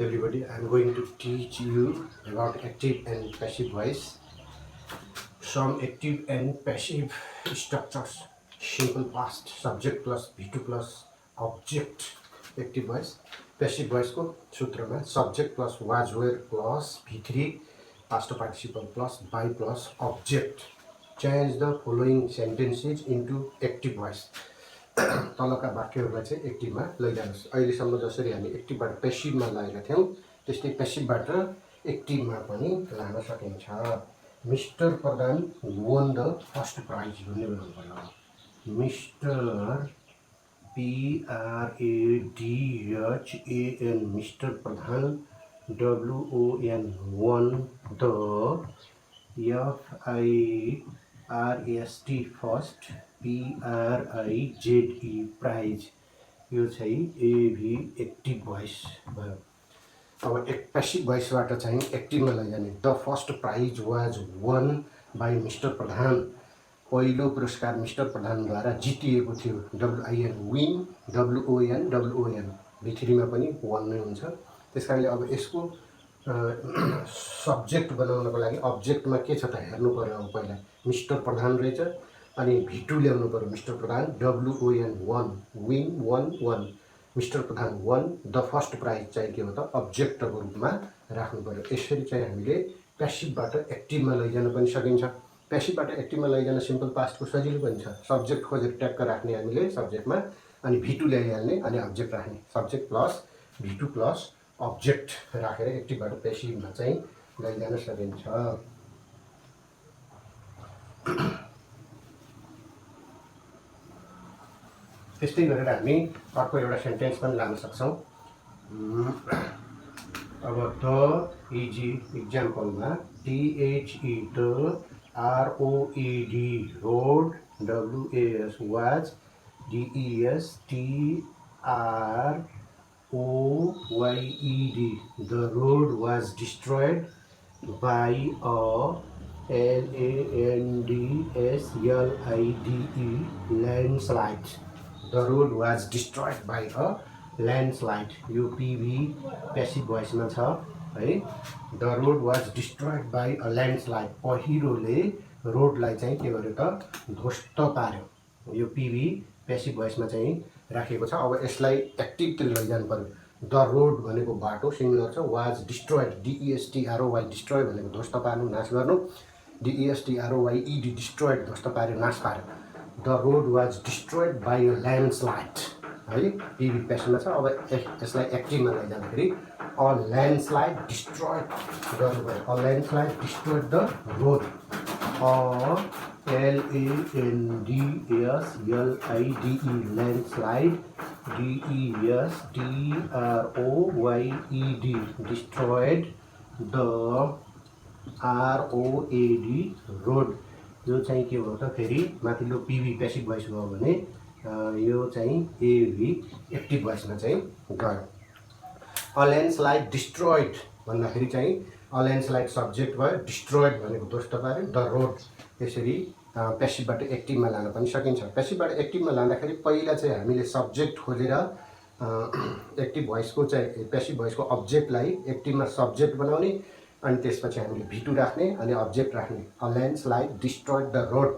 everybody. I'm going to teach you about active and passive voice. Some active and passive structures. Simple past, subject plus V2 plus object. Active voice. Passive voice को सूत्रमा subject plus was were plus V3 past participle plus by plus object. Change the following sentences into active voice. तलका वाक्यहरूलाई चाहिँ एक्टिभमा लैजानुहोस्। अहिलेसम्म जसरी हामी एक्टिभबाट पेसिभमा लागेका थियौँ त्यस्तै पेसिभबाट एक्टिभमा पनि लान सकिन्छ। Mister Pradhan won the first price भन्ने बनाउनु पर्यो। Mister PRADHAN mister Pradhan WON won the FIRST first PRIZE prize. यो चाहिँ एभी एक्टिभ भोइस भयो। अब एक पेसिभ भोइसबाट चाहिँ एक्टिभमा लैजाने। The first prize was won by mister Pradhan. पहिलो पुरस्कार मिस्टर प्रधानद्वारा जितिएको थियो। WIN विन WON भित्रीमा पनि वन नै हुन्छ। त्यसकारणले अब यसको सब्जेक्ट बनाउनको लागि अब्जेक्टमा के छ त हेर्नु पर्यो। अब पहिला मिस्टर प्रधान रहेछ अनि V2 ल्याउनु पर्यो। Mister Pradhan WON won win won mister Pradhan won the first prize चाहिँ के हो त अब्जेक्टको रूपमा राख्नु पर्यो। यसरी चाहिँ हामीले पेसिभबाट एक्टिभमा लैजान पनि सकिन्छ। पेसिभबाट एक्टिभमा लैजान सिम्पल पास्टको सजिलो पनि छ। सब्जेक्ट खोजेर ट्याक्क राख्ने हामीले सब्जेक्टमा अनि V2 ल्याइहाल्ने अनि अब्जेक्ट राख्ने। Subject plus V2 plus object राखेर एक्टिभबाट पेसिभमा चाहिँ लैजान सकिन्छ। त्यस्तै गरेर हामी अर्को एउटा सेन्टेन्स पनि लान सक्छौँ। अब द इजी इक्जाम्पलमा THE the ROED road WAS was DES TROYED the road was destroyed by a LANDSLIDE landslide. The road was destroyed by a landslide. यो PV पेसिभ भोइसमा छ है। The road was destroyed by a landslide. पहिरोले रोडलाई चाहिँ के गर्यो त ध्वस्त पार्यो। यो PV पेसिभ भोइसमा चाहिँ राखेको छ। अब यसलाई एक्टिभतिर लैजानु पर्यो। द रोड भनेको बाटो सिंगुलर छ। वाज डिस्ट्रोयड DESTROY डिस्ट्रोय भनेको ध्वस्त पार्नु नाश गर्नु। DESTROYED डिस्ट्रोयड ध्वस्त पार्यो नाश पार्यो। The road was destroyed by a landslide है PV पेसिभमा छ। अब यसलाई एक्टिभमा लैजाँदाखेरि अ ल्यान्डस्लाइड डिस्ट्रोयड गर्नुभयो। A landslide destroyed the road. LANDSLIDE landslide DESTROYED destroyed the ROAD road. यो चाहिँ के हो त फेरि माथिल्लो PV पेसिभ भोइस भयो भने यो चाहिँ AV एक्टिभ भोइसमा चाहिँ गयो। अ ल्यान्डस्लाइड डिस्ट्रोयड भन्दाखेरि चाहिँ अ ल्यान्डस्लाइड सब्जेक्ट भयो। डिस्ट्रोयड भनेको ध्वस्त पार्यो। द रोड यसरी पेसिभबाट एक्टिभमा लान पनि सकिन्छ। पेसिभबाट एक्टिभमा लाँदाखेरि पहिला चाहिँ हामीले सब्जेक्ट खोजेर एक्टिभ भोइसको चाहिँ पेसिभ भोइसको अब्जेक्टलाई एक्टिभमा सब्जेक्ट बनाउने अनि त्यसपछि हामीले V2 राख्ने अनि अब्जेक्ट राख्ने। A landslide destroyed the road.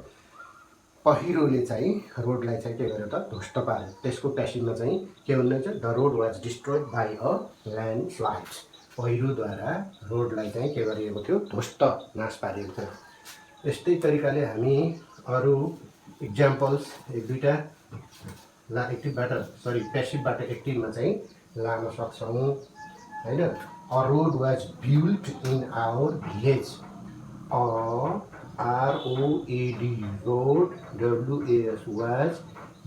पहिरोले चाहिँ रोडलाई चाहिँ के गर्यो त ध्वस्त पार्यो। त्यसको पेसिभमा चाहिँ के भन्नुहुन्छ the road was destroyed by a landslide. पहिरोद्वारा रोडलाई चाहिँ के गरिएको थियो ध्वस्त नाश पारिएको थियो। यस्तै तरिकाले हामी अरू इक्जाम्पल्स एक दुईवटा एक्टिभबाट पेसिभबाट एक्टिभमा चाहिँ लान सक्छौँ हैन। A road was built in our village. A ROAD road WAS was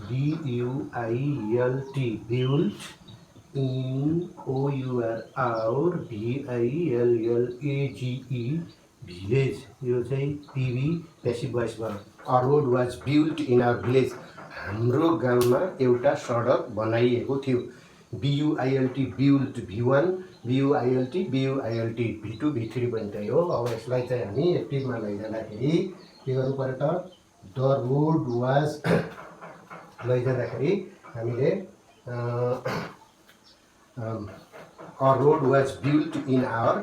BUILT built in our VILLAGE village. यो चाहिँ PV पेसिभ भोइस भयो। A road was built in our village. हाम्रो गाउँमा एउटा सडक बनाइएको थियो। BUILT built V1 BUILT V2 V3 पनि त्यही हो। अब यसलाई चाहिँ हामी एक्टिभमा लैजाँदाखेरि के गर्नु पर्यो त द रोड वाज लैजाँदाखेरि हामीले a road was built in our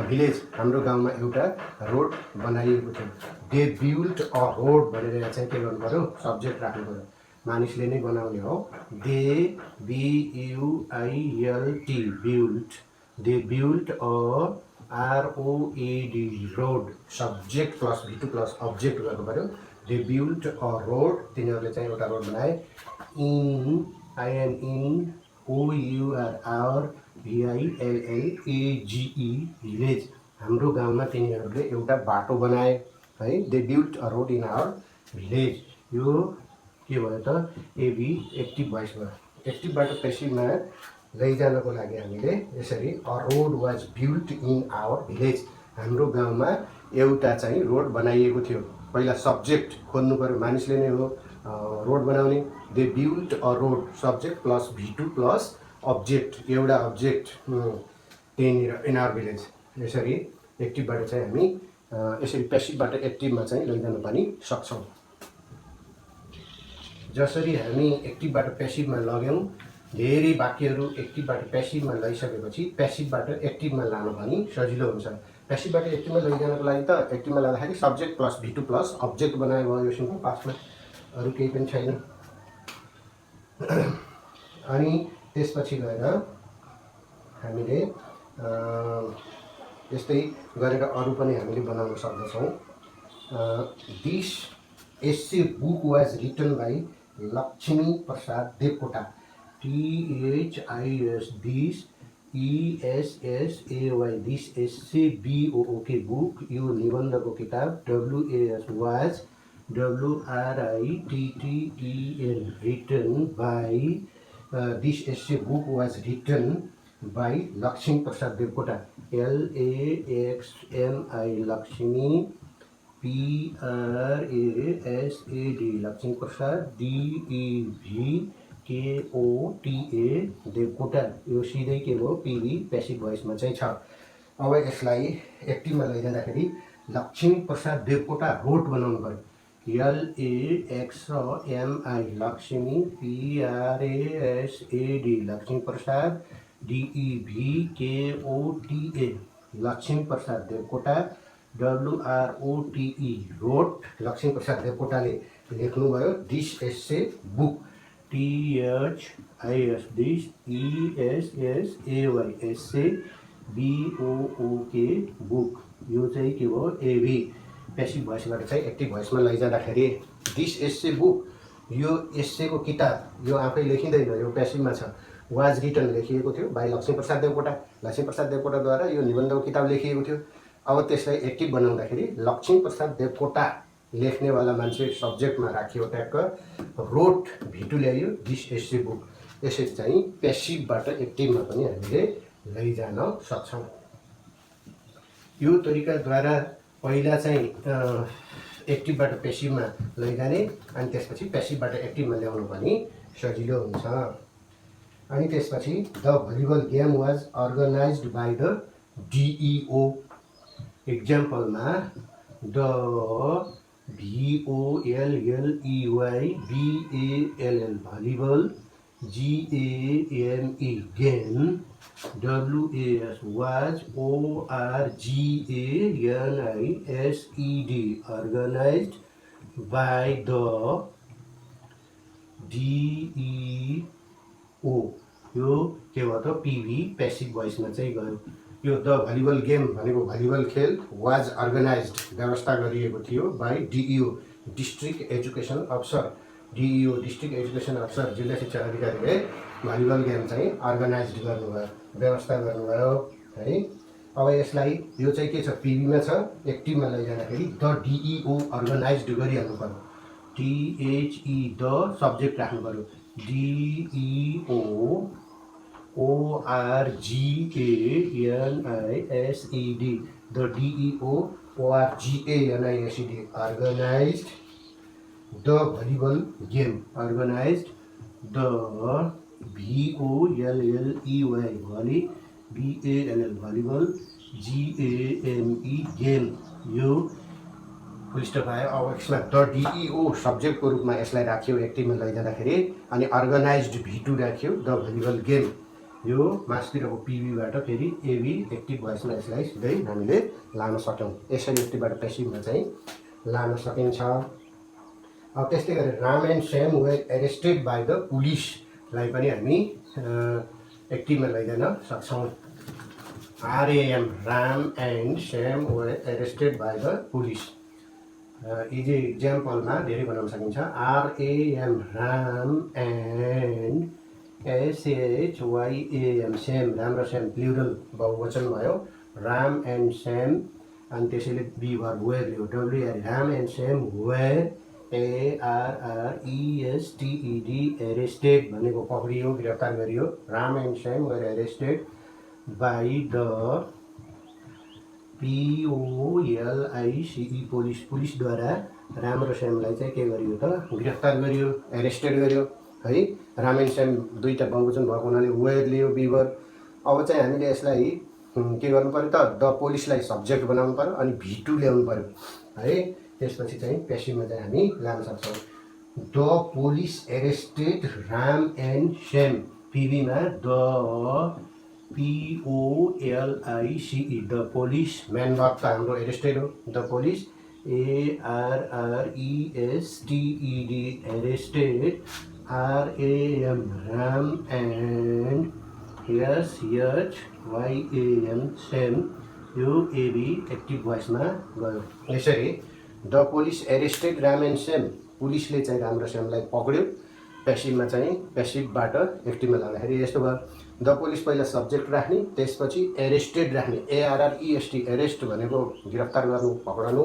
village, हाम्रो गाउँमा एउटा रोड बनाइएको थियो। दे बिल्ट अ रोड भनेर चाहिँ के गर्नु पऱ्यो, सब्जेक्ट राख्नु पऱ्यो, मानिसले नै बनाउने हो। They BUILT built, they built a ROAD road, subject plus V2 plus object गर्नु पऱ्यो। दे बिल्ट अ रोड, तिनीहरूले चाहिँ एउटा रोड बनाए। इन VILLAGE भिलेज, हाम्रो गाउँमा तिनीहरूले एउटा बाटो बनाए है। They built a road in our village, यो के भयो त एबी एक्टिभ भोइस भयो। एक्टिभबाट पेसिभमा लैजानको लागि हामीले यसरी a road was built in our village, हाम्रो गाउँमा एउटा चाहिँ रोड बनाइएको थियो। पहिला सब्जेक्ट खोज्नु पऱ्यो, मानिसले नै हो रोड बनाउने। They built a road, subject plus V2 plus object, एउटा अब्जेक्ट त्यहीँनिर इन आवर भिलेज। यसरी एक्टिभबाट चाहिँ हामी यसरी पेसिभबाट एक्टिभमा चाहिँ लैजान पनि सक्छौँ। जसरी हामी एक्टिभबाट पेसिभमा लग्यौँ, धेरै वाक्यहरू एक्टिभबाट पेसिभमा लैसकेपछि पेसिभबाट एक्टिभमा लानु पनि सजिलो हुन्छ। पेसिभबाट एक्टिभमा लैजानको लागि त एक्टिभमा लाँदाखेरि subject plus V2 plus object बनायो भयो, यो सिम्पल पास्टमा, अरू केही पनि छैन। अनि त्यसपछि गएर हामीले यस्तै गरेर अरू पनि हामीले बनाउन सक्दछौँ। This essay book was written by Laxmi Prasad Devkota, THIS this ESSAY, this essay BOOK book, यो निबन्धको किताब। WAS was WRITTEN written by, this essay book was written by Laxmi Prasad Devkota, LAXMI Laxmi, PRASAD Laxmi Prasad, DEVKOTA Devkota, यो सिधै के हो PV पेसिभ भोइसमा चाहिँ छ। अब यसलाई एक्टिभमा लैजाँदाखेरि लक्ष्मी प्रसाद देवकोटा रोड बनाउनु पऱ्यो। LAXMI Laxmi, PRASAD Laxmi Prasad, DEVKOTA Laxmi Prasad Devkota, WROTE wrote, Laxmi Prasad देवकोटाले लेख्नुभयो। This essay book, THIS this ESSAY essay BOOK book, यो चाहिँ के हो एभी पेसिभ भोइसबाट चाहिँ एक्टिभ भोइसमा लैजाँदाखेरि दिस एस्से बुक, यो एस्सेको किताब, यो आफै लेखिँदैन, यो पेसिभमा छ। वाज रिटन लेखिएको थियो बाई लक्ष्मी प्रसाद देवकोटा, लक्ष्मी प्रसाद देवकोटाद्वारा यो निबन्धको किताब लेखिएको थियो। अब त्यसलाई एक्टिभ बनाउँदाखेरि लक्ष्मी प्रसाद देवकोटा लेख्नेवाला मान्छे सब्जेक्टमा राखियो, ट्याक्क रोड V2 ल्यायो, दिस एस्से बुक। यसरी चाहिँ पेसिभबाट एक्टिभमा पनि हामीले लैजान सक्छौँ। यो तरिकाद्वारा पहिला चाहिँ एक्टिभबाट पेसिभमा लैजाने अनि त्यसपछि पेसिभबाट एक्टिभमा ल्याउनु पनि सजिलो हुन्छ। अनि त्यसपछि the volleyball game was organised by the DEO, एक्जाम्पलमा the VOLLEY volleyball, GAME game, WAS was ORGANISED organised by the DEO, यो के भयो त PV पेसिभ भोइसमा चाहिँ गयो। यो द भलिबल गेम भनेको भलिबल खेल, वाज अर्गनाइज्ड व्यवस्था गरिएको थियो बाई DEO डिस्ट्रिक्ट एजुकेसन अफसर, DEO डिस्ट्रिक्ट एजुकेसन अफसर जिल्ला शिक्षा अधिकारीले भलिबल गेम चाहिँ अर्गनाइज्ड गर्नुभयो, व्यवस्था गर्नुभयो है। अब यसलाई यो चाहिँ के छ PVमा छ, एक्टिभमा लैजाँदाखेरि द DEO अर्गनाइज्ड गरिहाल्नु पऱ्यो। THE द सब्जेक्ट राख्नु पऱ्यो, DEO ORGANISED the DEO ORGANISED organised the volleyball game, organised the VOLLEY volley, BALL volleyball, GAME game, यो फुल स्टप आयो। अब यसमा द DEO सब्जेक्टको रूपमा यसलाई राख्यो एक्टिभमा लैजाँदाखेरि, अनि अर्गनाइज्ड V2 राख्यो द भलिबल गेम, यो मास्तिरको पिभीबाट फेरि एभी एक्टिभ भोइसमा यसलाई सिधै हामीले लान सक्यौँ। यसरी एक्टिभबाट पेसिभमा चाहिँ लान सकिन्छ। अब त्यस्तै गरी Ram and Shyam were arrested by the पुलिसलाई पनि हामी एक्टिभमा लैजान सक्छौँ। RAM Ram and Shyam were arrested by the police. Easy इक्जाम्पलमा धेरै बनाउन सकिन्छ। RAM Ram and SHYAM Shyam, Ram र श्याम प्लुरल बहुवचन भयो। राम एन्ड श्याम अनि त्यसैले बी भर्ब वेयर लियो, WR Ram and Shyam were ARRESTED arrested भनेको पक्रियो, गिरफ्तार गरियो। Ram and Shyam were arrested by the POLICE police, पुलिसद्वारा राम र श्यामलाई चाहिँ के गरियो त गिरफ्तार गरियो, एरेस्टेड गरियो है। राम एन्ड श्याम दुईवटा बहुवचन भएको हुनाले वेयर लियो बीवर। अब चाहिँ हामीले यसलाई के गर्नु पर्यो त द पुलिसलाई सब्जेक्ट बनाउनु पर्यो अनि V2 ल्याउनु पर्यो है। त्यसपछि चाहिँ पेसिभमा चाहिँ हामी लान सक्छौँ। The police arrested Ram and Shyam, पिभीमा the POLICE the police, main verb त हाम्रो एरेस्टेड हो। The police ARRESTED arrested RAM Ram and SHYAM Shyam, यो एबी एक्टिभ भोइसमा गयो। यसरी the police arrested Ram and Shyam, पुलिसले चाहिँ राम र श्यामलाई पक्ड्यो। पेसिभमा चाहिँ पेसिभबाट एक्टिभमा लाँदाखेरि यस्तो भयो। द पुलिस पहिला सब्जेक्ट राख्ने, त्यसपछि एरेस्टेड राख्ने, ARREST एरेस्ट भनेको गिरफ्तार गर्नु, पक्डनु।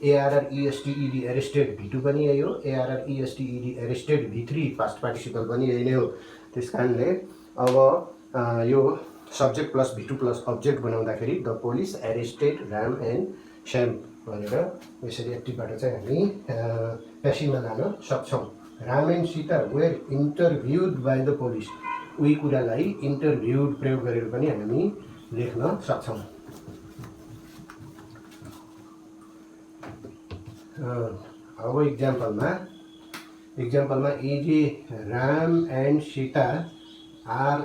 ARRESTED एरेस्टेड V2 पनि यही हो। ARRESTED arrested V3 past participle पनि यही नै हो। त्यस कारणले अब यो subject plus V2 plus object बनाउँदाखेरि the police arrested Ram and Shyam भनेर यसरी एक्टिभबाट चाहिँ हामी पेसिभमा लान सक्छौँ। Ram and Sita were interviewed by the police, उही कुरालाई इन्टरभ्युड प्रयोग गरेर पनि हामी लेख्न सक्छौँ। अब इक्जाम्पलमा easy Ram and Sita RAM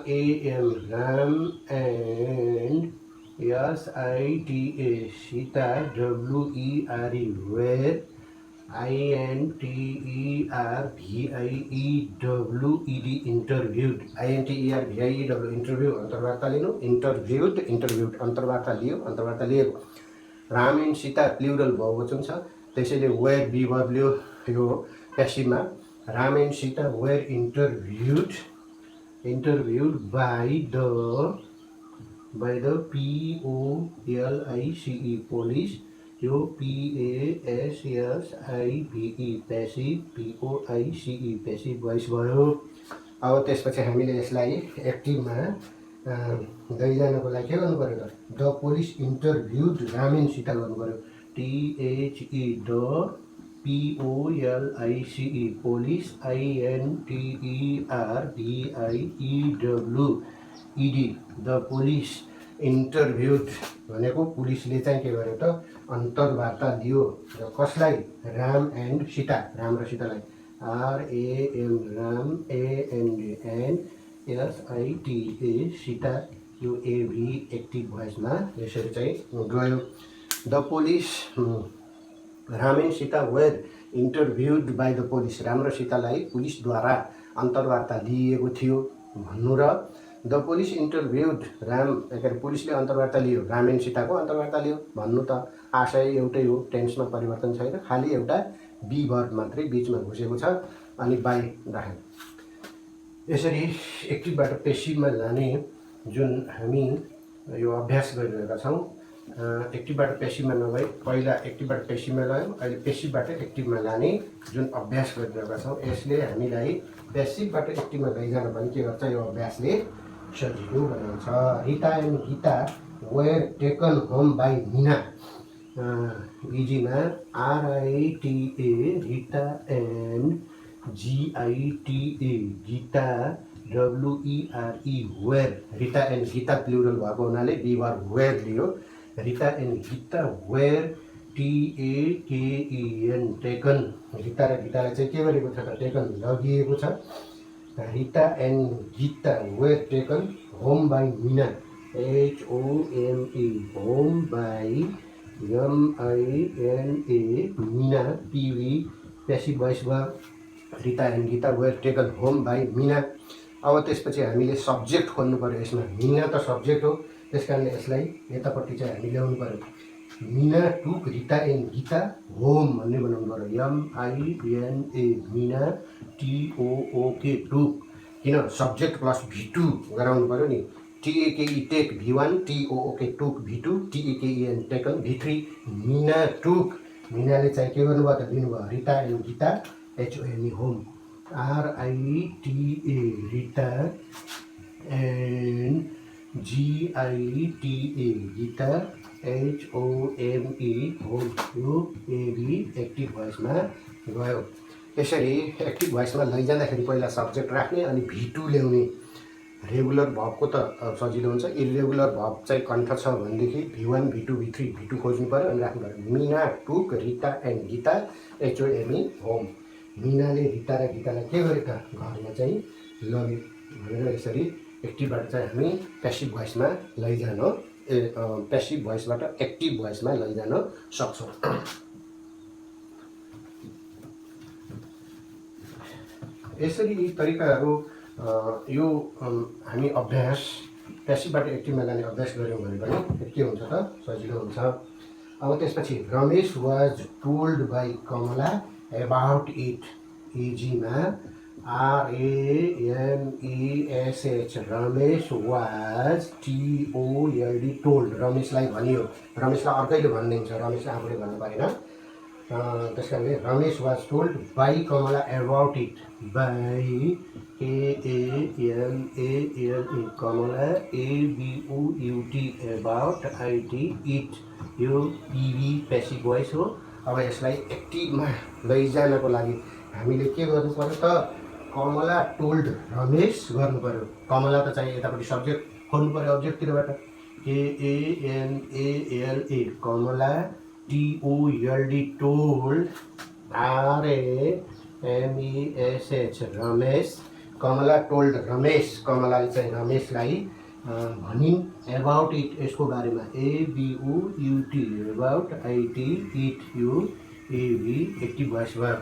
Ram and SITA Sita WERE were INTERVIEWED interviewed, INTERVIEW interview अन्तर्वार्ता लिनु, इन्टरभ्युड अन्तर्वार्ता लियो, अन्तर्वार्ता लिएको। राम एन्ड सीता प्लुरल बहुवचन छ, त्यसैले वेयर बी भर्ब लियो यो पेसिभमा। Ram and Sita were interviewed by the POLICE police, यो PASSIVE passive, POICE passive voice भयो। अब त्यसपछि हामीले यसलाई एक्टिभमा लैजानको लागि के गर्नु पऱ्यो त the police interviewed Ram and Sita गर्नु पऱ्यो। THE the POLICE police, INTERVIEWED the police interviewed भनेको पुलिसले चाहिँ के गर्यो त अन्तर्वार्ता लियो। र कसलाई? राम एन्ड सीता, राम र सीतालाई। RAM राम AND सीता, यो एभी एक्टिभ भोइसमा यसरी चाहिँ गयो। The police Ram and Sita were interviewed by the police, Ram र सीतालाई पुलिसद्वारा अन्तर्वार्ता लिएको थियो भन्नु र द पुलिस इन्टरभ्युड राम, पुलिसले अन्तर्वार्ता लियो, राम एन्ड सीताको अन्तर्वार्ता लियो भन्नु त आशय एउटै हो, टेन्समा परिवर्तन छैन, खालि एउटा बी भर्ब मात्रै बिचमा घुसेको छ अनि बाई राख्यो। यसरी एक्टिभबाट पेसिभमा लाने जुन हामी यो अभ्यास गरिरहेका छौँ, एक्टिभबाट पेसिभमा नभई पहिला एक्टिभबाट पेसिभमा ल्यायौँ, अहिले पेसिभबाट एक्टिभमा लाने जुन अभ्यास गरिरहेका छौँ, यसले हामीलाई पेसिभबाट एक्टिभमा लैजान पनि के गर्छ, यो अभ्यासले सजिलो बनाउँछ। Rita and Gita were taken home by Meena, इजीमा RITA Rita and GITA Gita WERE were, Rita and Gita plural भएको हुनाले बी भर्ब वेयर लियो। Rita and Gita were TAKEN taken, Rita र गीतालाई चाहिँ के गरेको छ त टेकन लगिएको छ। Rita and Gita were taken home by Mina HOME home by MINA Mina PV passive voice भयो Rita and Gita were taken home by Mina. अब त्यसपछि हामीले सब्जेक्ट खोज्नु पर्यो यसमा मिना त सब्जेक्ट हो त्यस कारणले यसलाई यतापट्टि चाहिँ हामी ल्याउनु पर्यो Mina took Rita and Gita home भन्ने बनाउनु पर्यो MINA मिना TOOK टुक किन सब्जेक्ट प्लस V2 गराउनु पर्यो नि TAKE take V1 TOOK took V2 TAKEN taken V3 Mina took मिनाले चाहिँ के गर्नुभयो त लिनुभयो Rita and Gita HOME home RITA Rita and GITA Gita HOME home यो एबी एक्टिभ भोइसमा गयो। यसरी एक्टिभ भोइसमा लैजाँदाखेरि पहिला सब्जेक्ट राख्ने अनि V2 ल्याउने। रेगुलर भर्बको त सजिलो हुन्छ इरेगुलर भर्ब चाहिँ कण्ठ छ भनेदेखि V1 V2 V3 खोज्नु पर्यो अनि राख्नु पर्यो Mina took Rita and Gita HOME home. मिनाले रिता र गीतालाई के गरे त घरमा चाहिँ लगे भनेर यसरी एक्टिभबाट चाहिँ हामी प्यासिभ भोइसमा लैजान प्यासिभ भोइसबाट एक्टिभ भोइसमा लैजान सक्छौँ। यसरी यी तरिकाहरू यो हामी अभ्यास प्यासिभबाट एक्टिभमा लाने अभ्यास गऱ्यौँ भने पनि के हुन्छ त सजिलो हुन्छ। अब त्यसपछि Ramesh was told by Kamala about it इजीमा RAMESH Ramesh was TOLD told रमेशलाई भनियो रमेशलाई अर्कैले भनिदिन्छ रमेशले आफूले भन्नु परेन त्यस कारणले Ramesh was told by Kamala about it by KAMALE Kamala ABOUT about IT it यो PV प्यासिभ भोइस हो। अब यसलाई एक्टिभमा लैजानको लागि हामीले के गर्नु पर्यो त कमला टोल्ड रमेश गर्नु पर्यो। कमला त चाहिँ यतापट्टि सब्जेक्ट खोज्नु पर्यो अब्जेक्टतिरबाट KAMALA Kamala TOLD told RAMESH Ramesh Kamala told Ramesh कमलाले चाहिँ रमेशलाई भनिन् एबाउट इट यसको बारेमा ABOUT एबाउट IT इट यो एबी एक्टिभ भोइस भयो।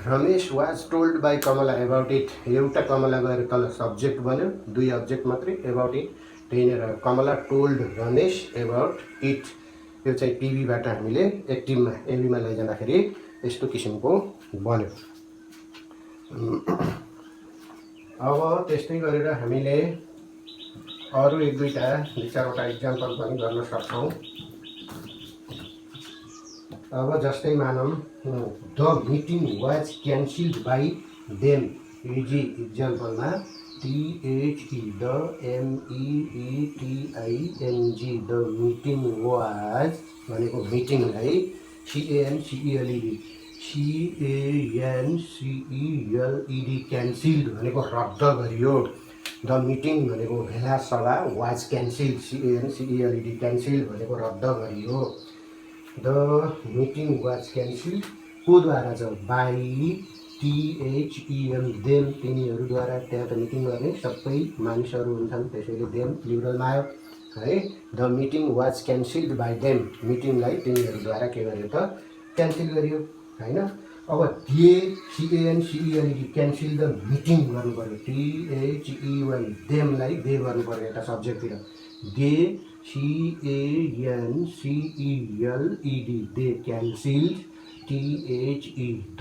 Ramesh was told by Kamala about it एउटा कमला गएर तल सब्जेक्ट बन्यो दुई अब्जेक्ट मात्रै एबाउट इट त्यही नै रह्यो Kamala told Ramesh about it यो चाहिँ PVबाट हामीले एक्टिभमा एबीमा लैजाँदाखेरि यस्तो किसिमको बन्यो। अब त्यस्तै गरेर हामीले अरू एक दुईवटा दुई चारवटा इक्जाम्पल पनि गर्न सक्छौँ। अब जस्तै मानौँ the meeting was cancelled by them easy इक्जाम्पलमा THE the MEETING the meeting was भनेको मिटिङलाई CANCELED क्यान्सिल्ड भनेको रद्द गरियो। द मिटिङ भनेको भेला सभा वाज क्यान्सिल्ड CANCELED क्यान्सिल्ड भनेको रद्द गरियो। द मिटिङ वाज क्यान्सिल्ड को द्वारा छ बाई THEM देम तिनीहरूद्वारा त्यहाँ त मिटिङ गर्ने सबै मानिसहरू हुन्छन् त्यसैले देम प्लुरलमा आयो है। The meeting was cancelled by them मिटिङलाई तिनीहरूद्वारा के गर्यो त क्यान्सिल गरियो होइन। अब they CANCELED cancel the meeting गर्नु पर्यो THEM देमलाई दे गर्नु पर्यो यता सब्जेक्टतिर they CANCELED they क्यान्सिल्ड THE the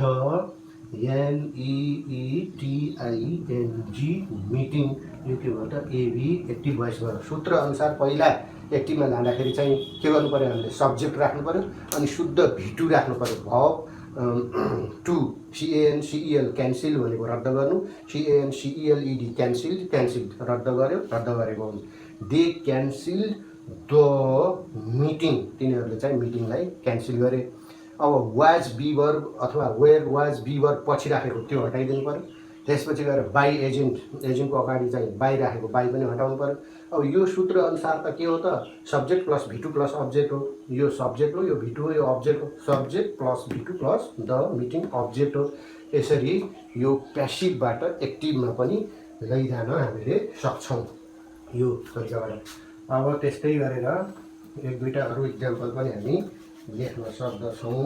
MEETING meeting यो के भयो त एबी एक्टिभ भोइस भयो। सूत्र अनुसार पहिला एक्टिभमा लाँदाखेरि चाहिँ के गर्नु पर्यो हामीले सब्जेक्ट राख्नु पर्यो अनि शुद्ध V2 राख्नु पर्यो भर्ब टु CANCEL क्यान्सिल भनेको रद्द गर्नु CANCELED क्यान्सिल्ड रद्द गर्यो रद्द गरेको हुन्छ। दे क्यान्सिल्ड द मिटिङ तिनीहरूले चाहिँ मिटिङलाई क्यान्सिल गरे। अब वाज बी वर्ब अथवा वेयर वाज बी वर्ब पछि राखेको त्यो हटाइदिनु पर्यो। त्यसपछि गएर बाई एजेन्टको अगाडि चाहिँ बाई राखेको बाई पनि हटाउनु पर्यो। अब यो सूत्र अनुसार त के हो त subject plus V2 plus object हो यो सब्जेक्ट हो यो V2 हो यो अब्जेक्ट हो subject plus V2 plus the meeting object हो। यसरी यो प्यासिभबाट एक्टिभमा पनि लैजान हामीले सक्छौँ। यो तरिकाबाट। अब त्यस्तै गरेर एक दुईवटा अरू इक्जाम्पल पनि हामी लेख्न सक्दछौँ।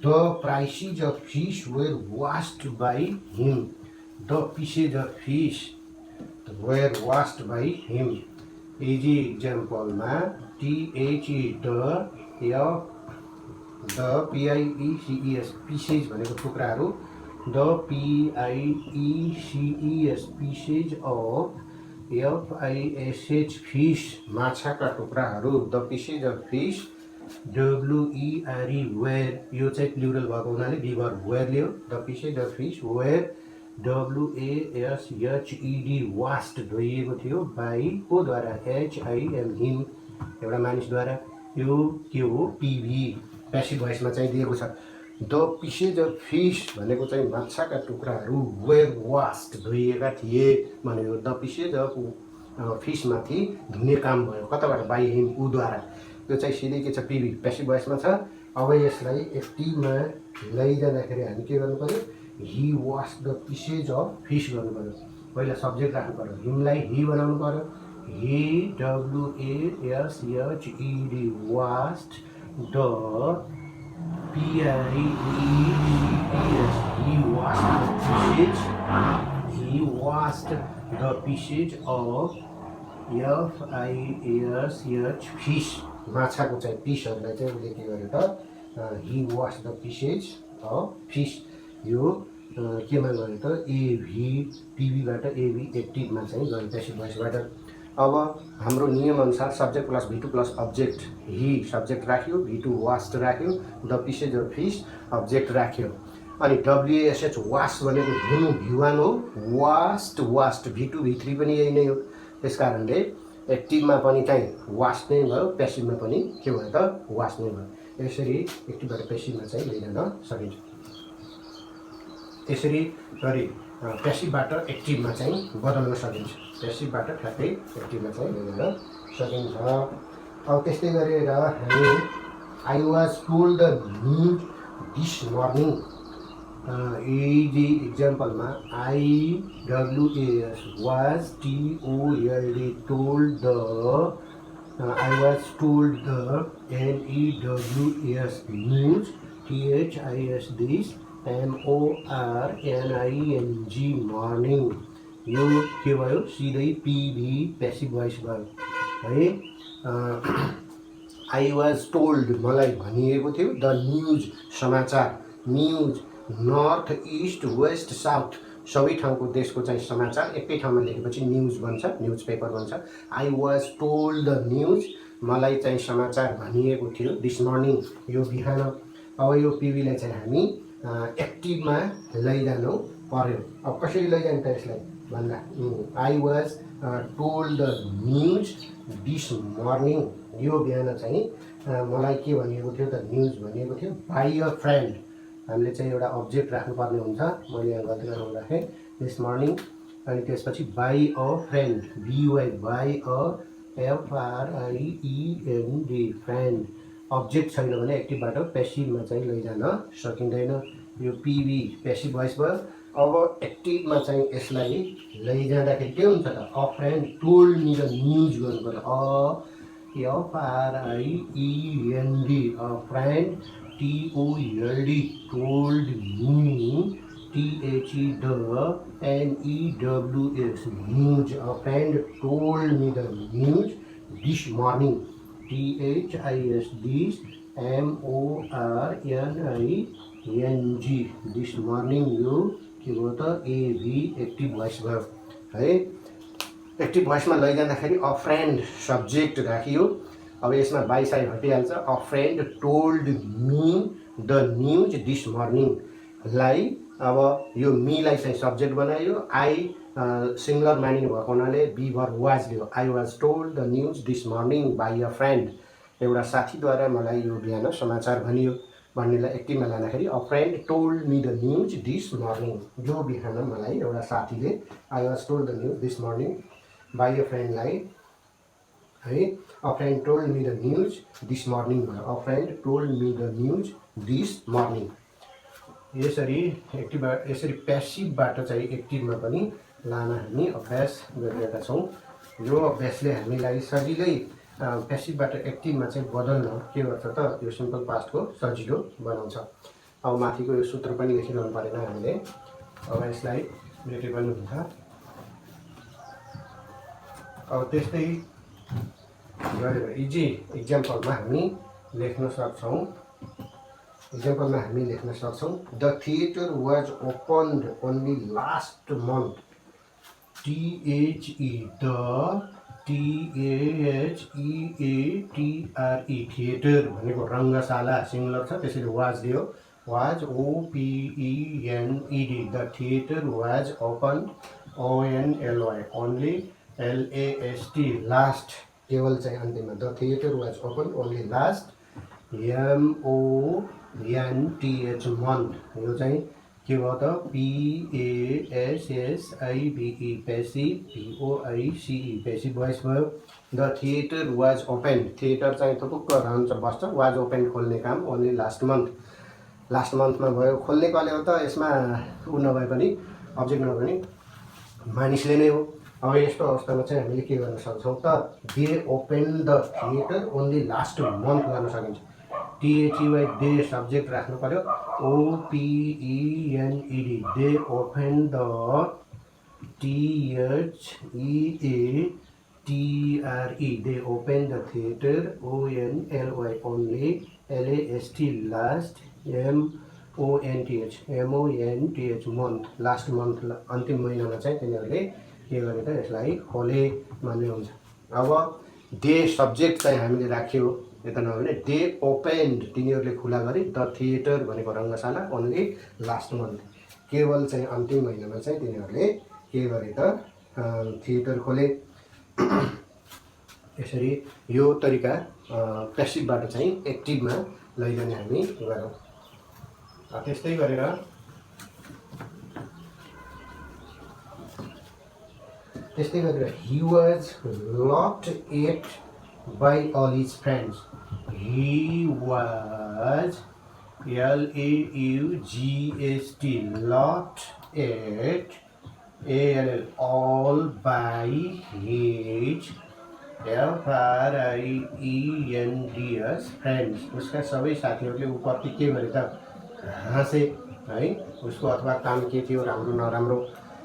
The prices of fish were washed by him. The pieces of fish were washed by him. Easy इक्जाम्पलमा टिएचई द पिआइइसिइएस पिसेज भनेको टुक्राहरू, the P I E C E S pieces of F I S H fish माछाका टुक्राहरू, the pieces of fish W E R E were, यो चाहिँ plural भएको हुनाले be verb were लियो। The pieces of fish were W A S H E D washed धोइएको थियो बाई कोद्वारा एचआइएम हिम एउटा मानिसद्वारा। यो के हो पिभी प्यासिभ भोइसमा चाहिँ दिएको छ। द पिसेज अफ फिस भनेको चाहिँ माछाका टुक्राहरू वेयर वास्ड धोइएका थिए भनेको द पिसेज अफ फिसमाथि धुने काम भयो कताबाट बाई हिम ऊद्वारा। यो चाहिँ सिधै के छ पिभी प्यासिभ भोइसमा छ। अब यसलाई एक्टिभमा लैजाँदाखेरि हामी के गर्नु पर्यो, he wash the pieces of fish गर्नु पर्यो। पहिला सब्जेक्ट राख्नु पर्यो, हिमलाई हि बनाउनु पर्यो। He W A S H E D washed the P I E C E S he washed the pieces of F I S H fish माछाको चाहिँ पिसहरूलाई चाहिँ उसले के गर्यो त he wash the pieces of fish. यो केमा गयो त एभी पिभीबाट एभी एक्टिभमा चाहिँ गयो प्यासिभ भोइसबाट। अब हाम्रो नियमअनुसार subject plus V2 plus object, he subject राख्यो, V2 वास्ड राख्यो, the pieces of fees object राख्यो। अनि डब्लुएसएच वास भनेको धुनु भिवान हो, वास्ड V2 V3 पनि यही नै हो। त्यस कारणले एक्टिभमा पनि चाहिँ वास नै भयो, प्यासिभमा पनि के भयो त वास नै भयो। यसरी एक्टिभबाट प्यासिभमा चाहिँ लैजान सकिन्छ। यसरी गरी प्यासिभबाट एक्टिभमा चाहिँ बदल्न सकिन्छ, प्यासिभबाट ठ्याक्कै एक्टिभमा चाहिँ लैजान सकिन्छ। अब त्यस्तै गरेर हामी I was told the news this morning. Easy इक्जाम्पलमा IWAS was TOLD told the, I was told the NEWS news THIS this MORNING morning. यो के भयो सिधै पिभी प्यासिभ भोइस भयो है। आई वाज टोल्ड मलाई भनिएको थियो, द न्युज समाचार, news north east west south सबै ठाउँको देशको चाहिँ समाचार एकै ठाउँमा लेखेपछि न्युज बन्छ, न्युज पेपर बन्छ। I was told the news मलाई चाहिँ समाचार भनिएको थियो दिस मर्निङ यो बिहान। अब यो पिभीलाई चाहिँ हामी एक्टिभमा लैजानु पर्यो। अब कसरी लैजाने त यसलाई भन्दा I was told the news this morning यो बिहान चाहिँ मलाई के भनिएको थियो त न्युज भनिएको थियो बाई अ फ्रेन्ड। हामीले चाहिँ एउटा अब्जेक्ट राख्नुपर्ने हुन्छ, मैले यहाँ गल्ती गरेर राखेँ दिस मर्निङ। अनि त्यसपछि by a friend BY by a FRIEND friend. Object छैन भने एक्टिभबाट प्यासिभमा चाहिँ लैजान सकिँदैन। यो पिभी प्यासिभ भोइस भयो। अब एक्टिभमा चाहिँ यसलाई लैजाँदाखेरि के हुन्छ त a friend told me the news गर्नु पर्यो, FRIEND a friend TOLD told me THENEWS news। A friend told me the news this morning THIS this MORNING this morning। यो के भयो त एभी एक्टिभ भोइस भयो है। एक्टिभ भोइसमा लैजाँदाखेरि अ फ्रेन्ड सब्जेक्ट राखियो। अब यसमा बाई साई हटिहाल्छ। A friend told me the news this मर्निङलाई अब यो मीलाई चाहिँ सब्जेक्ट बनायो। आई सिङ्गुलर मानिङ भएको हुनाले बिभर वाज लियो। I was told the news this morning by a friend एउटा साथीद्वारा मलाई यो बिहान समाचार भनियो भन्नेलाई एक्टिभमा लाँदाखेरि a friend told me the news this morning जो बिहान मलाई एउटा साथीले I was told the news this morning by a फ्रेन्डलाई है a friend told me the news this morning भयो। A friend told me the news this morning. यसरी एक्टिभबाट यसरी प्यासिभबाट चाहिँ एक्टिभमा पनि लान हामी अभ्यास गरिरहेका छौँ। यो अभ्यासले हामीलाई सजिलै पेसिभबाट एक्टिभमा चाहिँ बदल्न के गर्छ त यो सिम्पल पास्टको सजिलो बनाउँछ। अब माथिको यो सूत्र पनि लेखिरहनु परेन हामीले। अब यसलाई मेटे पनि हुन्छ। अब त्यस्तै गरेर इजी इक्जाम्पलमा हामी लेख्न सक्छौँ। इक्जाम्पलमा हामी लेख्न सक्छौँ the theatre was opened only last month. THE the THEATRE theatre भनेको रङ्गशाला सिङ्गुलर छ, त्यसैले वाज दियो। Was OPENED the theatre was open ONLY only LAST last केवल चाहिँ अन्तिममा the theatre was open only last MONTH month यो चाहिँ के भयो त PASSIVE passive VOICE passive voice भयो। The theatre was open theatre चाहिँ थुपुक्क रहन्छ बस्छ, वाज ओपन खोल्ने काम ओन्ली लास्ट मन्थमा भयो। खोल्ने कसले हो त यसमा ऊ नभए पनि अब्जेक्ट नभए पनि मानिसले नै हो। अब यस्तो अवस्थामा चाहिँ हामीले के गर्न सक्छौँ त they open the theatre only last month गर्न सकिन्छ। THEY दे सब्जेक्ट राख्नु पर्यो। OPENED they open the THEATRE they open the theatre ONLY only LAST last MONTH month last month अन्तिम महिनामा चाहिँ तिनीहरूले के गरे त यसलाई खोले भन्ने हुन्छ। अब दे सब्जेक्ट चाहिँ हामीले राख्यो यता नभने दे ओपेन्ड तिनीहरूले खुला गरे द थिएटर भनेको रङ्गशाला ओन्ली लास्ट मन्थ केवल चाहिँ अन्तिम महिनामा चाहिँ तिनीहरूले के गरे त थिएटर खोले। यसरी यो तरिका पेसिभबाट चाहिँ एक्टिभमा लैजाने हामी गरौँ। त्यस्तै गरेर he was locked at by all his friends. He was LAUGST locked at all by his FRIENDS friends. उसका सबै साथीहरूले उपरति के गरे त हाँसे है। उसको अथवा काम के थियो राम्रो नराम्रो।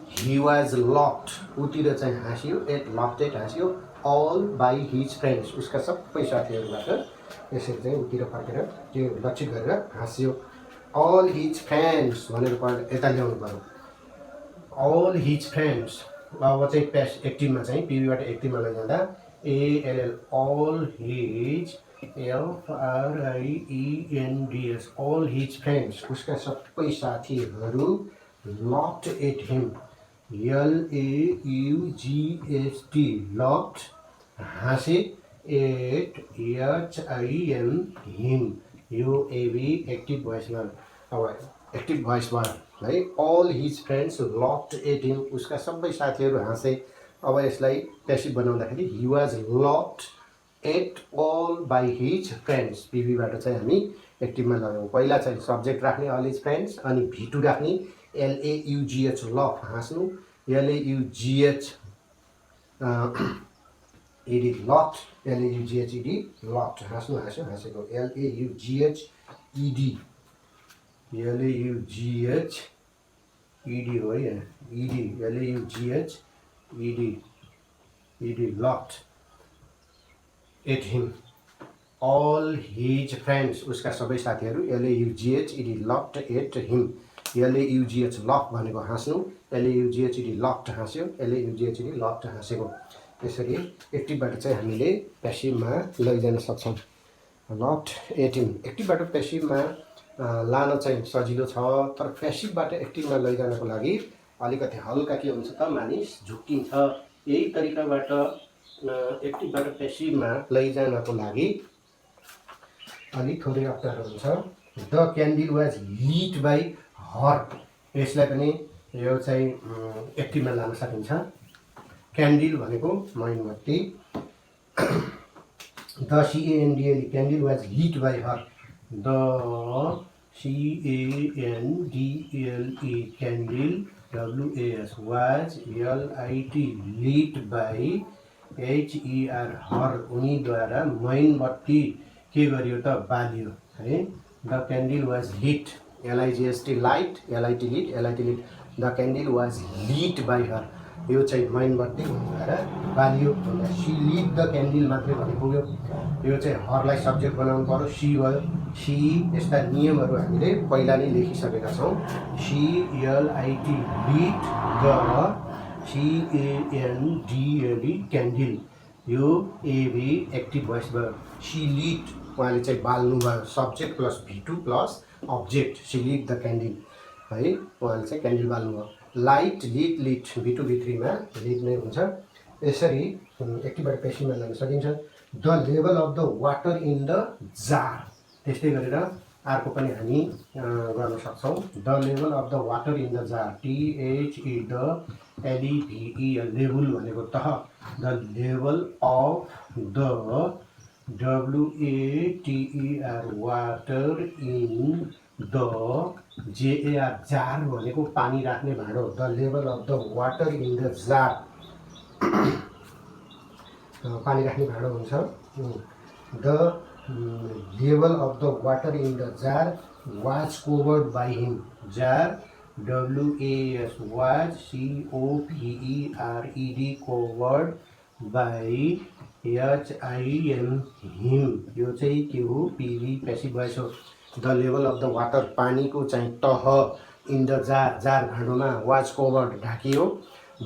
He was locked उतिर चाहिँ हाँसियो एट लक्ड एट हाँसियो all by his friends उसका सबै साथीहरूबाट यसरी चाहिँ उतिर फर्केर त्यो लक्षित गरेर हाँस्यो। all his friends भनेर यता ल्याउनु पर्यो। all his friends अब चाहिँ पेस एक्टिभमा चाहिँ पिभीबाट एक्टिभमा लैजाँदा ALL all his FRIENDS all his friends उसका सबै साथीहरू locked at him LAUGST locked हाँसे एट HIM हिम यो एबी एक्टिभ भोइस वर्ड। अब एक्टिभ भोइस वर्ड है। All his friends laughed at him उसका सबै साथीहरू हाँसे। अब यसलाई पेसिभ बनाउँदाखेरि he was laughed at all by his friends पिभीबाट चाहिँ हामी एक्टिभमा लगायौँ। पहिला चाहिँ सब्जेक्ट राख्ने अल हिज फ्रेन्ड्स अनि V2 राख्ने LAUGH लक हाँस्नु LAUGH ED laughed LAUGHED laughed हाँस्नु हाँसेको LAUGHED हो यहाँ ED laughed at him all his friends उसका सबै साथीहरू LAUGHED laughed at him LAUGH laugh भनेको हाँस्नु LAUGHED लक्ड हाँस्यो LAUGHED लक्ड हाँसेको। यसरी एक्टिभबाट चाहिँ हामीले पेसिभमा लैजान सक्छौँ। लक्ड एट हिम एक्टिभबाट पेसिभमा लान चाहिँ सजिलो छ, तर पेसिभबाट एक्टिभमा लैजानको लागि अलिकति हल्का के हुन्छ त मानिस झुक्किन्छ। यही तरिकाबाट एक्टिभबाट पेसिभमा लैजानको लागि अलिक थोरै अप्ठ्यारो हुन्छ। द क्यान्डल वाज लिट बाई हर यसलाई पनि यो चाहिँ एक्टिभमा लान सकिन्छ। क्यान्डल भनेको मोमबत्ती द CANDLE क्यान्डल वाज लिट by her the CANDLE candle WAS was LIT लिट बाई HER हर उनीद्वारा मैनबत्ती के गरियो त बालियो है। द क्यान्डल वाज लिट LIGST लाइट LIT लिट द क्यान्डल वाज लिट बाई हर यो चाहिँ मैनबत्ती उनीद्वारा बालियो भन्दा सी लिट द क्यान्डल मात्रै भन्नु पुग्यो। यो चाहिँ हरलाई सब्जेक्ट बनाउनु पर्यो सी भयो। सी यस्ता नियमहरू हामीले पहिला नै लेखिसकेका छौँ। CLIT लिट द CANDLE क्यान्डल यो एभी एक्टिभ भोइस भयो। सी लिट उहाँले चाहिँ बाल्नु भयो subject plus V2 plus object she lit the candle है उहाँले चाहिँ क्यान्डल बाल्नु भयो। लाइट लिट V2 V3 मा लिट नै हुन्छ। यसरी एक्टिभबाट पेसिभमा लान सकिन्छ। The level of the water in the jar त्यस्तै गरेर अर्को पनि हामी गर्न सक्छौँ। The level of the water in the jar THE the LEVE level भनेको तह the level of the WATER water in the JAR jar भनेको पानी राख्ने भाँडो। The level of the water in the jar पानी राख्ने भाँडो हुन्छ। The level of the water in the jar was covered by him jar WAS was COVERED covered by HIM him यो चाहिँ के हो PV पेसिभ भोइस हो। The level of the water पानीको चाहिँ तह इन द जार भाँडोमा was covered ढाकियो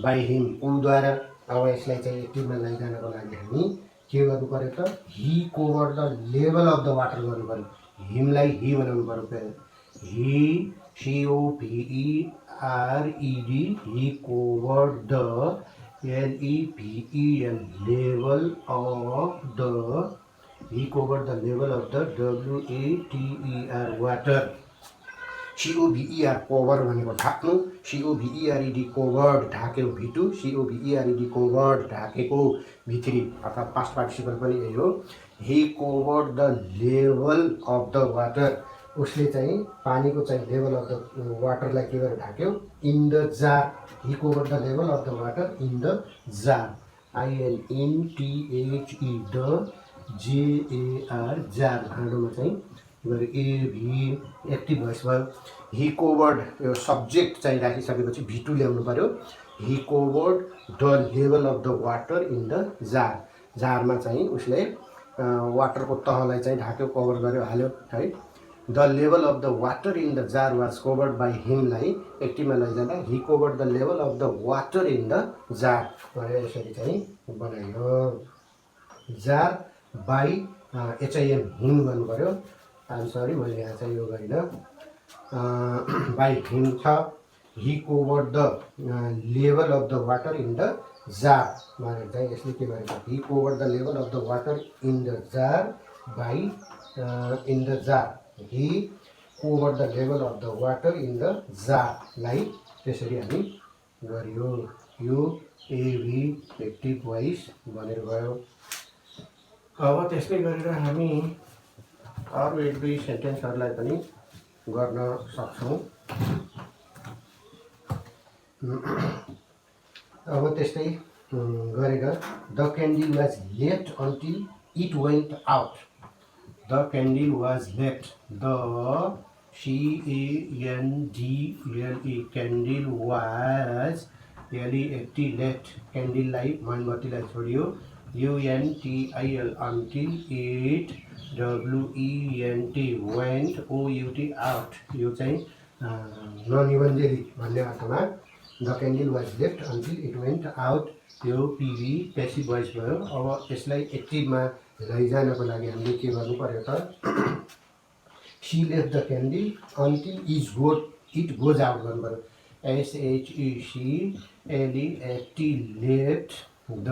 बाई हिम उद्वारा। अब यसलाई चाहिँ एक्टिभमा लैजानको लागि हामी के गर्नु पर्यो त he covered the level of the water गर्नु पर्यो। हिमलाई हि बनाउनु पर्यो। He COVERED he covered the LEVEL level of the he covered the level of the WATER water. COVER cover भनेको ढाक्नु COVERED कोभर्ड ढाक्यो V2 COVERED कोभर्ड ढाकेको V3 अर्थात् past participle पनि यही हो। He covered the level of the water उसले चाहिँ पानीको चाहिँ लेभल अफ द वाटरलाई के गरेर ढाक्यो in the jar. He covered the level of the water in the jar INTHE the JAR jar भाँडोमा चाहिँ एभी एक्टिभ भोइस भयो। हि कोभर्ड यो सब्जेक्ट चाहिँ राखिसकेपछि V2 ल्याउनु पर्यो। He covered the level of the water in the jar जारमा चाहिँ उसले वाटरको तहलाई चाहिँ ढाक्यो कभर गर्यो हाल्यो है। The level of the water in the jar was covered by हिमलाई एक्टिभमा लैजाँदा he covered the level of the water in the jar भनेर यसरी चाहिँ बनायो। जार बाई HIM हिम गर्नु पर्यो। आइम सरी मैले यहाँ चाहिँ यो गरिनँ बाई हिम छ। He covered the level of the water in the jar भनेर चाहिँ यसले के गरेको he covered the level of the water in the jar by in the jar he covered the level of the water in the जारलाई त्यसरी हामी गरियो। यो एभी एक्टिभ भोइस भनेर गयो। अब त्यस्तै गरेर हामी अरू एक दुई सेन्टेन्सहरूलाई पनि गर्न सक्छौँ। अब त्यस्तै गरेर the candle was left until it went out. The candle was left the CANDLE candle was LEFT left क्यान्डललाई मोमबत्तीलाई छोडियो। UNTIL until it WENT went OUT out यो चाहिँ ननिबन्धेली भन्ने अर्थमा the candle was left until it went out यो PV passive voice भयो। अब यसलाई एक्टिभमा लैजानको लागि हामीले के गर्नु पर्यो त she left the candle until it goes out गर्नु पर्यो। SHECLEFT left the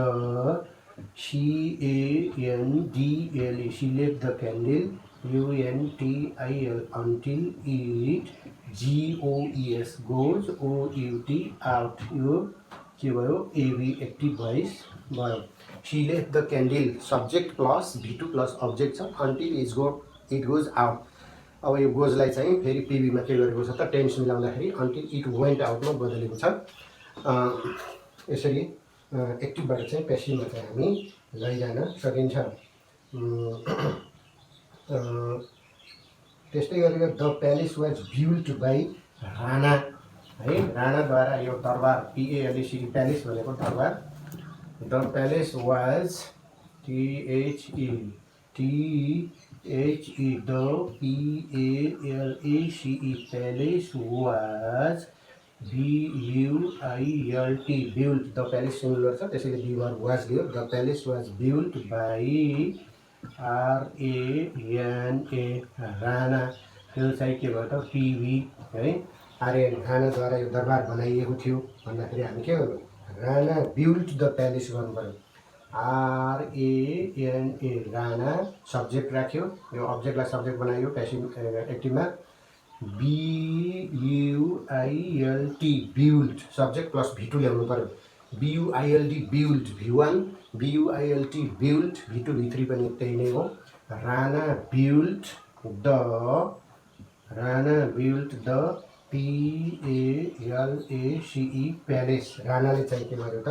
CANDLE she left the candle UNTIL until it GOES goes OUT out यो के भयो एभी एक्टिभ भोइस भयो। she left the candle subject plus V2 plus object छ until it goes out। अब यो गोजलाई चाहिँ फेरि पिभीमा के गरेको छ त tense मिलाउँदाखेरि until it went out मा बदलेको छ। यसरी एक्टिभबाट चाहिँ पेसिभमा चाहिँ हामी लैजान सकिन्छ। त्यस्तै गरेर the palace was built by Rana है, राणाद्वारा यो दरबार PALEC प्यालेस भनेको दरबार। The palace was THE the PALACE palace was BUILT built. The palace singular छ त्यसैले be verb was Leo. The palace was built by RANA Rana. यो चाहिँ के भयो त PV है, RAN राणाद्वारा यो दरबार बनाइएको थियो भन्दाखेरि हामी के गर्नु, राणा बिल्ट द प्यालेस गर्नु पर्यो। RANA राणा सब्जेक्ट राख्यो, यो अब्जेक्टलाई सब्जेक्ट बनायो पेसिभ एक्टिभमा। BUILT built subject plus V2 ल्याउनु पर्यो। BUILT built V1, BUILT built V2 V3 पनि त्यही नै हो। Rana built the PALACE palace. राणाले चाहिँ के गर्यो त,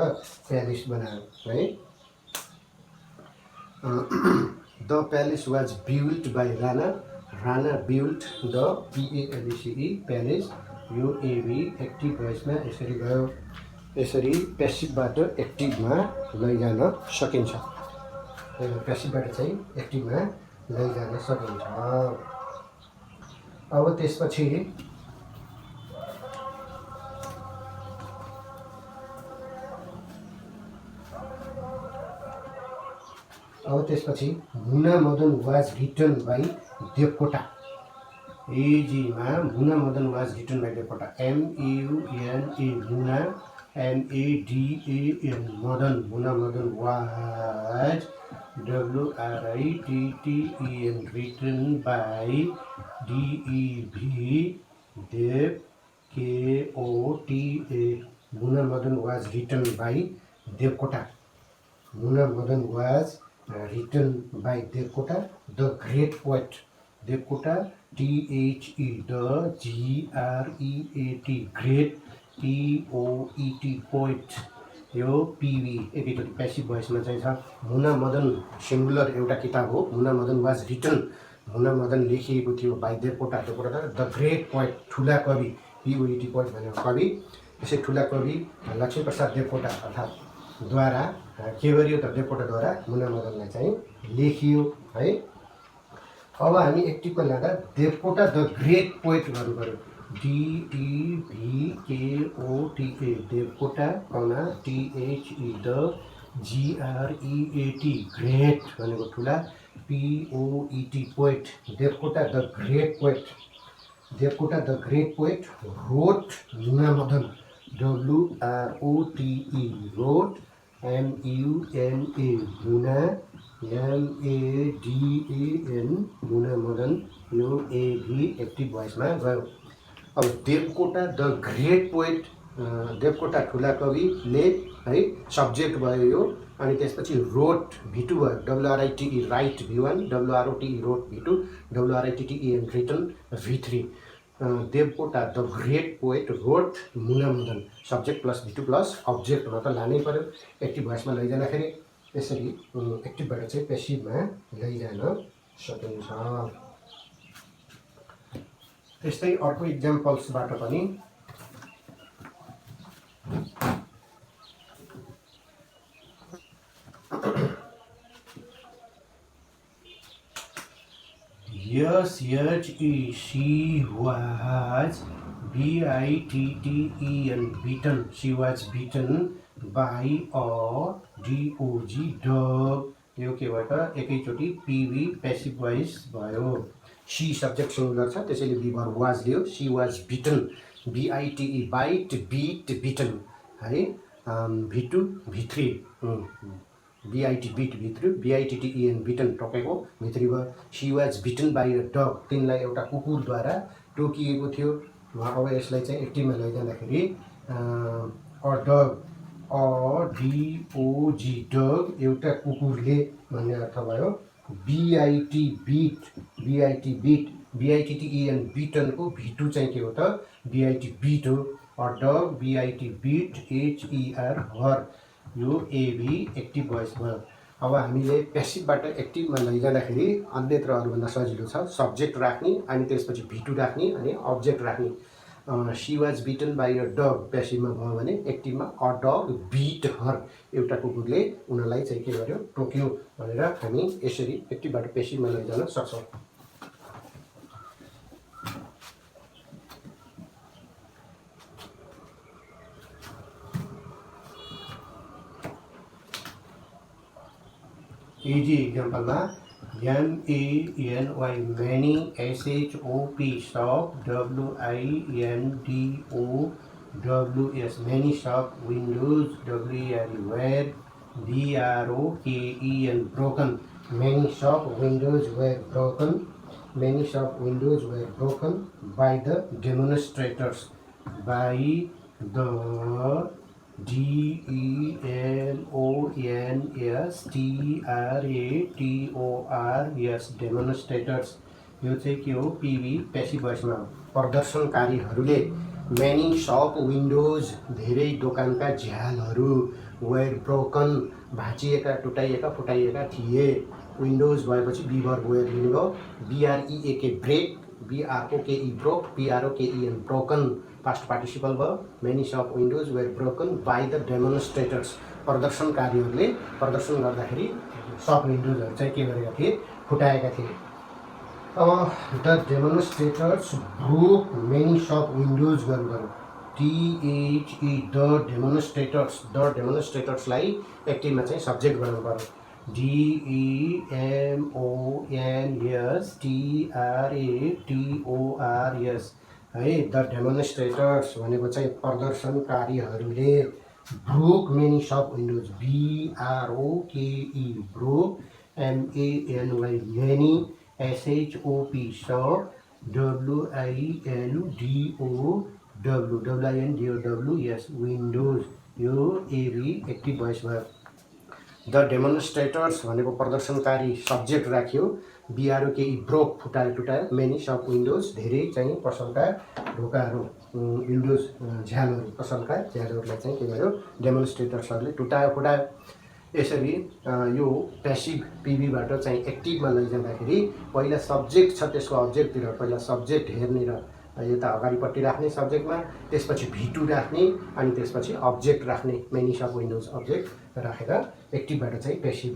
प्यालेस बनायो है। The palace was built by Rana, Rana built the PALACE palace. यो AB एक्टिभ भोइसमा यसरी गयो। यसरी पेसिभबाट एक्टिभमा लैजान सकिन्छ। पेसिभबाट चाहिँ एक्टिभमा लैजान सकिन्छ। अब त्यसपछि Muna Madan was written by Devkota. एजीमा Muna Madan was written by Devkota. MUNA Muna, MADAN Madan, Muna Madan was WRITTEN written by DEV Dev KOTA। Muna Madan was written by Devkota. Muna Madan was written by Devkota the great poet. Devkota THE the GREAT great POET poet. यो PV एकैचोटि पेसिभ भोइसमा चाहिँ छ। Muna Madan singular एउटा किताब हो। Muna Madan was written, Muna Madan लेखिएको थियो by Devkota. Devkota the great poet ठुला कवि, POET पोएट भनेको कवि। यसै ठुला कवि लक्ष्मीप्रसाद देवकोटा अर्थात् द्वारा के गरियो त, देवकोटाद्वारा मुना मदनलाई चाहिँ लेखियो है। अब हामी एक्टिभको लाँदा देवकोटा द ग्रेट पोएट गर्नु पर्यो। DEVKOTA Devkota THE the GREAT great भनेको ठुला, POET poet. Devkota the great poet. Devkota the great poet wrote Muna Madan, WROTE wrote, MUNA Muna, MADAN Muna Madan. यो AB एक्टिभ भोइसमा गयो। अब Devkota the great poet, Devkota ठुला कविले है सब्जेक्ट भयो यो। अनि त्यसपछि रोट V2 भयो, WRITE write V1, WROTE wrote V2, WRITTEN written V3। Devkota the great poet wrote Muna Madan subject plus V2 plus अब्जेक्टमा त लानै पर्यो एक्टिभ भोइसमा लैजाँदाखेरि। यसरी एक्टिभबाट चाहिँ पेसिभमा लैजान सकिन्छ। त्यस्तै अर्को इक्जाम्पल्सबाट पनि she was BITTEN beaten. She was beaten by a DOG dog। यो के भयो त, एकैचोटि PV पेसिभ भोइस भयो। सी सब्जेक्ट सिंगुलर छ त्यसैले बीवर वाज लियो। She was bitten, BITE bite bit bitten है। V2 V3 BIT beet V3, BITTEN बिटन टोकेको V3 भयो। She was bitten by a dog, तिनलाई एउटा कुकुरद्वारा टोकिएको थियो। अब यसलाई चाहिँ एक्टिभमा लैजाँदाखेरि DOG डग एउटा कुकुरले भन्ने अर्थ भयो। BIT बिट, BITTEN बिटनको V2 चाहिँ के हो त, BIT बिट हो। डग BIT बिट HER हर, यो एबी एक्टिभ भोइस भयो। अब हामीले पेसिभबाट एक्टिभमा लैजाँदाखेरि अन्यत्र अरूभन्दा सजिलो छ। सब्जेक्ट राख्ने अनि त्यसपछि V2 राख्ने अनि अब्जेक्ट राख्ने। She was bitten by a dog पेसिभमा भयो भने एक्टिभमा अ डग बिट हर, एउटा कुकुरले उनीहरूलाई चाहिँ के गर्यो, टोक्यो भनेर हामी यसरी एक्टिभबाट पेसिभमा लैजान सक्छौँ। इजी एक्जाम्पलमा MANY many, SHOP shop, WINDOWS many shop, windows where, BROKEN broken, many shop windows were broken, many shop windows were broken by the demonstrators, by the DEMONSTRATORS demonstrators। यो चाहिँ के हो, PV passive भोइसमा प्रदर्शनकारीहरूले many shop windows धेरै दोकानका झ्यालहरू where broken भाँचिएका टुटाइएका फुटाइएका थिए। Windows भएपछि be verb were लिनुभयो, BREAK break, BROKE broke, BROKEN broken past participle भयो। Many shop windows were broken by the demonstrators प्रदर्शनकारीहरूले प्रदर्शन गर्दाखेरि शप विन्डोजहरू चाहिँ के गरेका थिए, फुटाएका थिए। अब the demonstrators broke many shop windows गर्नुभयो, THE द डेमोन्स्ट्रेटर्सलाई एक्टिभमा चाहिँ सब्जेक्ट गर्नु पर्यो, DEMONSTRATORS है। द डेमोन्स्ट्रेटर्स भनेको चाहिँ प्रदर्शनकारीहरूले broke many shop windows, BROKE broke, MANY many, SHOP शप, WINDOWS विन्डोज। यो एबी एक्टिभ भोइस भयो। द डेमोन्स्ट्रेटर्स भनेको प्रदर्शनकारी सब्जेक्ट राख्यो, BROKE broke फुटायो टुटायो, many shop windows धेरै चाहिँ पसलका ढोकाहरू, विन्डोज झ्यालहरू, पसलका झ्यालहरूलाई चाहिँ के गर्यो, डेमोन्स्ट्रेटर्सहरूले टुटायो फुटायो। यसरी यो पेसिभ पिभीबाट चाहिँ एक्टिभमा लैजाँदाखेरि पहिला सब्जेक्ट छ, त्यसको अब्जेक्टतिर पहिला सब्जेक्ट हेर्ने र यता अगाडिपट्टि राख्ने सब्जेक्टमा, त्यसपछि V2 राख्ने अनि त्यसपछि अब्जेक्ट राख्ने, मेनी शप विन्डोज अब्जेक्ट राखेर एक्टिभबाट चाहिँ पेसिभ